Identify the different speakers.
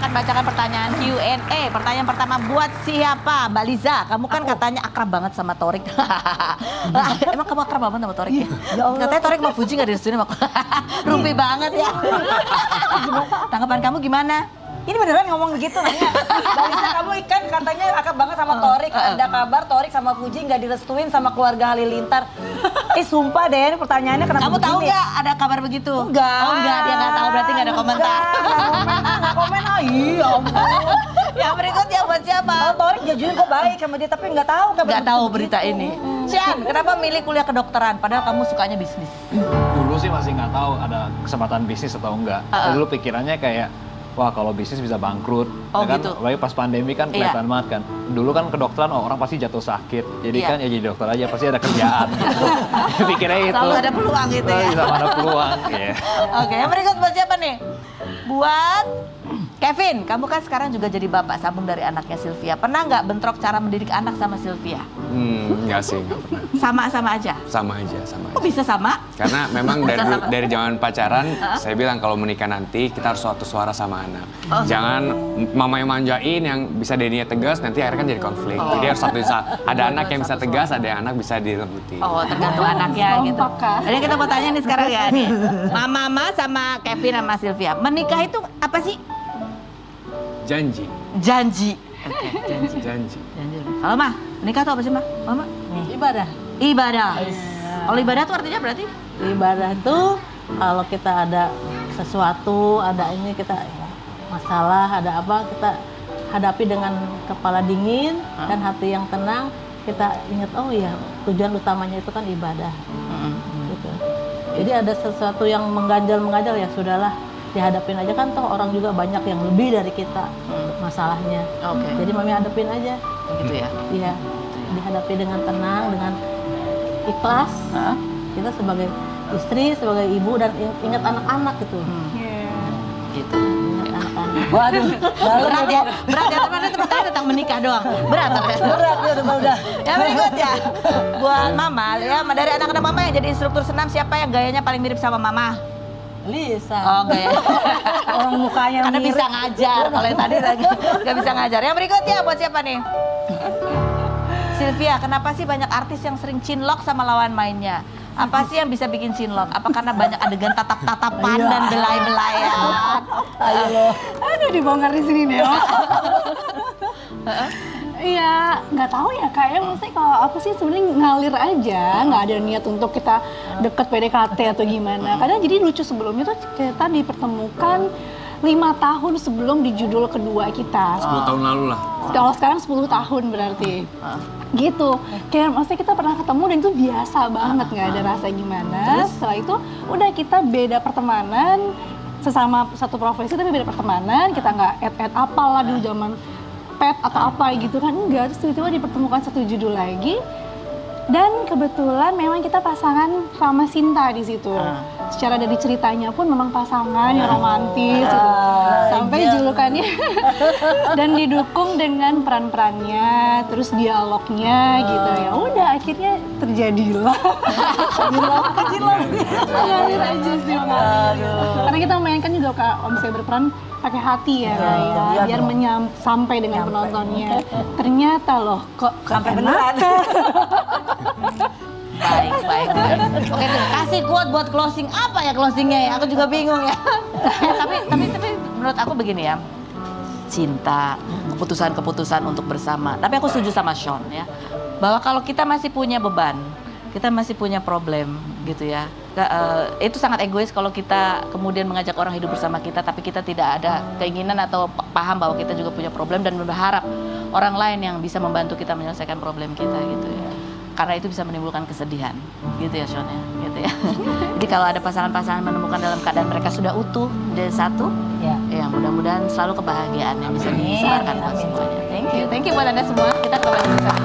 Speaker 1: akan bacakan pertanyaan Q&A. Pertanyaan pertama buat siapa? Mbak Liza, kamu kan katanya akrab banget sama Torik. Emang kamu akrab banget sama Torik ya? Ya Allah. Katanya Torik mau Fuji gak direstuin sama aku. Rumpi banget ya. Tanggapan kamu gimana?
Speaker 2: Ini beneran ngomong begitu nanya. Mbak Lisa, kamu ikan katanya akrab banget sama Torik. Ada kabar Torik sama Fuji nggak direstuin sama keluarga Halilintar. Sumpah deh, ini pertanyaannya kenapa
Speaker 1: kamu
Speaker 2: begini?
Speaker 1: tahu nggak ada kabar begitu?
Speaker 2: Enggak.
Speaker 1: Oh enggak, dia nggak tahu berarti nggak ada komentar.
Speaker 2: Nggak komen, iya ampun.
Speaker 1: Yang berikutnya buat siapa?
Speaker 2: Kalau Torik jujur gue baik sama dia, tapi nggak tahu kabar
Speaker 1: Nggak tahu
Speaker 2: begitu.
Speaker 1: berita ini. Cian, kenapa milih kuliah kedokteran padahal kamu sukanya bisnis?
Speaker 3: Dulu sih masih nggak tahu ada kesempatan bisnis atau enggak. Dulu pikirannya kayak, wah kalau bisnis bisa bangkrut.
Speaker 1: Oh,
Speaker 3: ya kan,
Speaker 1: gitu.
Speaker 3: apalagi pas pandemi kan kelihatan banget kan. Dulu kan kedokteran orang pasti jatuh sakit. Jadi kan ya jadi dokter aja pasti ada kerjaan. Gitu. Pikirnya itu.
Speaker 1: Selalu ada peluang gitu ya.
Speaker 3: Bisa ada peluang. Yeah.
Speaker 1: Oke, yang berikut buat siapa nih? Buat Kevin, kamu kan sekarang juga jadi bapak sambung dari anaknya Sylvia. Pernah nggak bentrok cara mendidik anak sama Sylvia?
Speaker 4: Enggak sih, enggak pernah.
Speaker 1: Sama-sama aja?
Speaker 4: Sama aja, sama
Speaker 1: Kok
Speaker 4: aja.
Speaker 1: bisa sama?
Speaker 4: Karena memang dari zaman pacaran, saya bilang kalau menikah nanti kita harus suatu suara sama anak. Jangan mama yang manjain, yang bisa dedinya tegas, nanti akhirnya kan jadi konflik. Jadi harus ada anak yang bisa tegas, ada yang anak bisa dilembuti.
Speaker 1: Oh, tergantung anaknya gitu. Jadi kita mau tanya nih sekarang ya nih. Mama sama Kevin sama Sylvia, menikah itu apa sih?
Speaker 4: Janji.
Speaker 1: Janji. Oke, janji.
Speaker 4: Janji.
Speaker 1: Janji. Kalau Mah, menikah tuh apa sih Mah? Mama?
Speaker 5: Ibadah.
Speaker 1: Ibadah. Kalau ibadah tuh artinya berarti?
Speaker 5: Ibadah tuh kalau kita ada sesuatu, ada ini kita masalah, ada apa kita hadapi dengan kepala dingin dan hati yang tenang. Kita ingat, oh iya tujuan utamanya itu kan ibadah. Gitu. Jadi ada sesuatu yang mengganjal ya sudahlah. Dihadapin aja kan toh orang juga banyak yang lebih dari kita masalahnya.
Speaker 1: Oke.
Speaker 5: Jadi mami hadapin aja.
Speaker 1: Begitu ya.
Speaker 5: Iya. Dihadapi dengan tenang, dengan ikhlas. Kita sebagai istri, sebagai ibu dan ingat anak-anak gitu.
Speaker 1: Gitu.
Speaker 5: Ingat anak-anak.
Speaker 2: Waduh,
Speaker 1: Berat ya, berat ya teman-teman pertanyaan tentang menikah doang. Berat ya.
Speaker 2: berat ya udah.
Speaker 1: Yang berikut ya, buat Mama ya, dari anak-anak Mama yang jadi instruktur senam siapa yang gayanya paling mirip sama Mama?
Speaker 5: Lisa.
Speaker 1: Oh gaya.
Speaker 2: Orang mukanya
Speaker 1: Karena
Speaker 2: mirip.
Speaker 1: bisa ngajar. Kalau yang tadi lagi nggak bisa ngajar. Yang berikutnya buat siapa nih? Sylvia, kenapa sih banyak artis yang sering cinlok sama lawan mainnya? Apa sih yang bisa bikin cinlok? Apa karena banyak adegan tatap-tatapan dan belai-belayan?
Speaker 6: Aduh, dibongkar di sini deh. Iya, nggak tahu ya kak ya, maksudnya kalau aku sih sebenarnya ngalir aja, nggak ada niat untuk kita deket PDKT atau gimana. Kadang jadi lucu sebelumnya tuh kita dipertemukan 5 tahun sebelum di judul kedua kita.
Speaker 4: 10 tahun lalu lah.
Speaker 6: Kalau sekarang 10 tahun berarti. Gitu, kayak maksudnya kita pernah ketemu dan itu biasa banget, nggak ada rasa gimana. Setelah itu udah kita beda pertemanan, sesama satu profesi tapi beda pertemanan, kita nggak add apalah dulu zaman pet atau apa gitu kan, enggak. Terus tiba-tiba dipertemukan satu judul lagi dan kebetulan memang kita pasangan sama Sinta di situ. Secara dari ceritanya pun memang pasangan yang romantis gitu. Sampai julukannya dan didukung dengan peran-perannya, terus dialognya gitu. Ya udah akhirnya terjadilah. Mengalir aja sih, mengalir. Karena kita memainkan juga Kak, Om saya berperan pakai hati ya, biar sampai dengan penontonnya. Ternyata loh kok
Speaker 2: Sampai beneran.
Speaker 1: Baik. Oke, kasih quote buat closing. Apa ya closingnya ya? Aku juga bingung ya. Tapi menurut aku begini ya. Cinta, keputusan-keputusan untuk bersama. Tapi aku setuju sama Sean ya. Bahwa kalau kita masih punya beban, kita masih punya problem gitu ya. Itu sangat egois kalau kita kemudian mengajak orang hidup bersama kita tapi kita tidak ada keinginan atau paham bahwa kita juga punya problem dan berharap orang lain yang bisa membantu kita menyelesaikan problem kita gitu ya. Karena itu bisa menimbulkan kesedihan gitu ya Sean ya, gitu ya. Jadi kalau ada pasangan-pasangan menemukan dalam keadaan mereka sudah utuh jadi satu, ya mudah-mudahan selalu kebahagiaan yang bisa disebarkan buat semuanya. Thank you buat Anda semua. Kita kembali bersama.